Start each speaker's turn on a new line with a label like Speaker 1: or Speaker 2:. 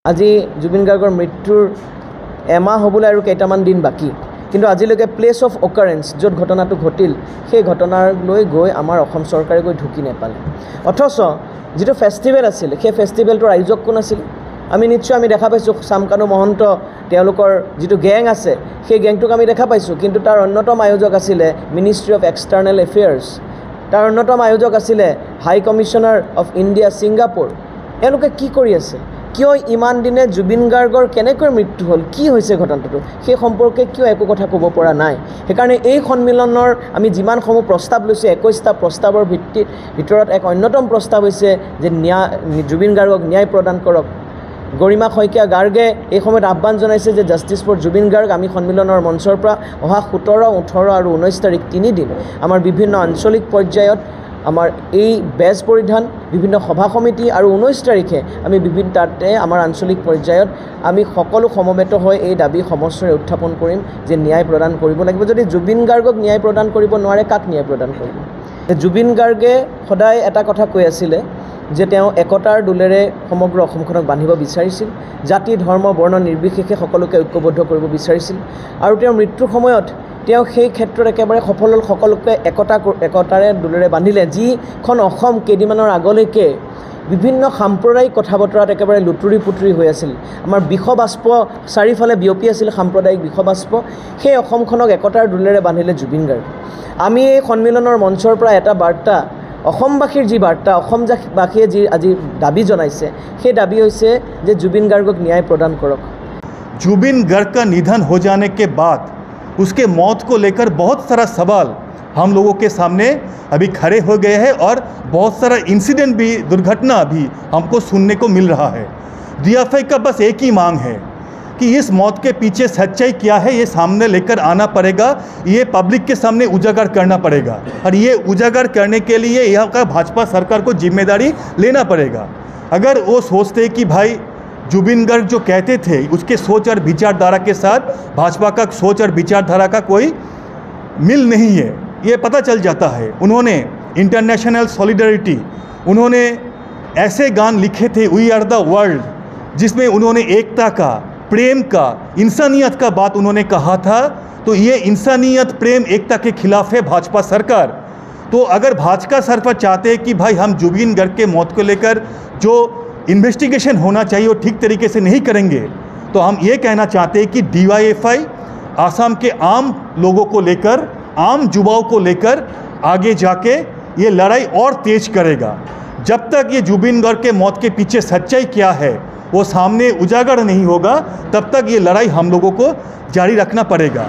Speaker 1: আজি জুবিন গাৰ্গৰ মৃত্যুৰ এমাহ হ'বলৈ আৰু কেইটামান দিন বাকী, কিন্তু আজিলৈকে প্লেচ অফ অকাৰেঞ্চ য'ত ঘটনাটো ঘটিল সেই ঘটনালৈ গৈ আমাৰ অসম চৰকাৰে গৈ ঢুকি নাপালে। অথচ যিটো ফেষ্টিভেল আছিল সেই ফেষ্টিভেলটোৰ আয়োজক কোন আছিল? আমি দেখা পাইছোঁ চামকানু মহন্ত তেওঁলোকৰ যিটো গেং আছে সেই গেংটোক আমি দেখা পাইছোঁ, কিন্তু তাৰ অন্যতম আয়োজক আছিলে মিনিষ্ট্ৰী অফ এক্সটাৰ্নেল এফেয়াৰ্ছ, তাৰ অন্যতম আয়োজক আছিলে হাই কমিশ্যনাৰ অফ ইণ্ডিয়া ছিংগাপুৰ। এওঁলোকে কি কৰি আছে? কিয় ইমান দিনে জুবিন গাৰ্গৰ কেনেকৈ মৃত্যু হ'ল, কি হৈছে ঘটনাটো, সেই সম্পৰ্কে কিয় একো কথা ক'ব পৰা নাই? সেইকাৰণে এই সন্মিলনৰ আমি যিমানসমূহ প্ৰস্তাৱ লৈছোঁ 21টা প্ৰস্তাৱৰ ভিতৰত এক অন্যতম প্ৰস্তাৱ হৈছে যে জুবিন গাৰ্গক ন্যায় প্ৰদান কৰক। গৰিমা শইকীয়া গাৰ্গে এই সময়ত আহ্বান জনাইছে যে জাষ্টিছ ফৰ জুবিন গাৰ্গ। আমি সন্মিলনৰ মঞ্চৰ পৰা অহা 17, 18 আৰু 19 তাৰিখ 3 দিন আমাৰ বিভিন্ন আঞ্চলিক পৰ্যায়ত আমাৰ এই বেজ পৰিধান, বিভিন্ন সভা সমিতি আৰু 19 তাৰিখে আমি তাতে আমাৰ আঞ্চলিক পৰ্যায়ত আমি সকলো সমবেত হৈ এই দাবী সমস্যাৰে উত্থাপন কৰিম যে ন্যায় প্ৰদান কৰিব লাগিব। যদি জুবিন গাৰ্গক ন্যায় প্ৰদান কৰিব নোৱাৰে, কাক ন্যায় প্ৰদান কৰিব? জুবিন গাৰ্গে সদায় এটা কথা কৈ আছিলে যে তেওঁ একতাৰ দোলেৰে সমগ্ৰ অসমখনক বান্ধিব বিচাৰিছিল, জাতি ধৰ্ম বৰ্ণ নিৰ্বিশেষে সকলোকে ঐক্যবদ্ধ কৰিব বিচাৰিছিল, আৰু তেওঁৰ মৃত্যুৰ সময়ত তেওঁ সেই ক্ষেত্ৰত একেবাৰে সফল হ'ল। সকলোকে একতাৰে দোলেৰে বান্ধিলে। যিখন অসম কেইদিনমানৰ আগলৈকে বিভিন্ন সাম্প্ৰদায়িক কথা বতৰাত একেবাৰে লুতুৰি পুতুৰি হৈ আছিল, আমাৰ বিষবাষ্প চাৰিওফালে বিয়পি আছিল সাম্প্ৰদায়িক বিষবাষ্প, সেই অসমখনক একতাৰ দোলেৰে বান্ধিলে জুবিন গাৰ্গ। আমি এই সন্মিলনৰ মঞ্চৰ পৰা এটা বাৰ্তা, অসমবাসীৰ যি বাৰ্তা, অসমবাসীয়ে যি আজি দাবী জনাইছে সেই দাবী হৈছে যে জুবিন গাৰ্গক ন্যায় প্ৰদান কৰক।
Speaker 2: जुबिन गर्ग का निधन हो जाने के बाद उसके मौत को लेकर बहुत सारा सवाल हम लोगों के सामने अभी खड़े हो गए हैं और बहुत सारा इंसिडेंट भी, दुर्घटना भी हमको सुनने को मिल रहा है। DFI का बस एक ही मांग है कि इस मौत के पीछे सच्चाई क्या है ये सामने लेकर आना पड़ेगा, ये पब्लिक के सामने उजागर करना पड़ेगा, और ये उजागर करने के लिए यहाँ का भाजपा सरकार को जिम्मेदारी लेना पड़ेगा। अगर वो सोचते कि भाई जुबिन गर्ग जो कहते थे उसके सोच और विचारधारा के साथ भाजपा का सोच और विचारधारा का कोई मिल नहीं है, ये पता चल जाता है। उन्होंने इंटरनेशनल सॉलिडरिटी, उन्होंने ऐसे गान लिखे थे वी आर द वर्ल्ड, जिसमें उन्होंने एकता का, प्रेम का, इंसानियत का बात उन्होंने कहा था। तो ये इंसानियत, प्रेम, एकता के खिलाफ है भाजपा सरकार। तो अगर भाजपा सरकार चाहते हैं कि भाई हम जुबिन गर्ग के मौत को लेकर जो इन्वेस्टिगेशन होना चाहिए वो ठीक तरीके से नहीं करेंगे, तो हम ये कहना चाहते हैं कि DYFI आसाम के आम लोगों को लेकर, आम युवाओं को लेकर आगे जाके ये लड़ाई और तेज करेगा। जब तक ये जुबिन गर्ग के मौत के पीछे सच्चाई क्या है वो सामने उजागर नहीं होगा, तब तक ये लड़ाई हम लोगों को जारी रखना पड़ेगा।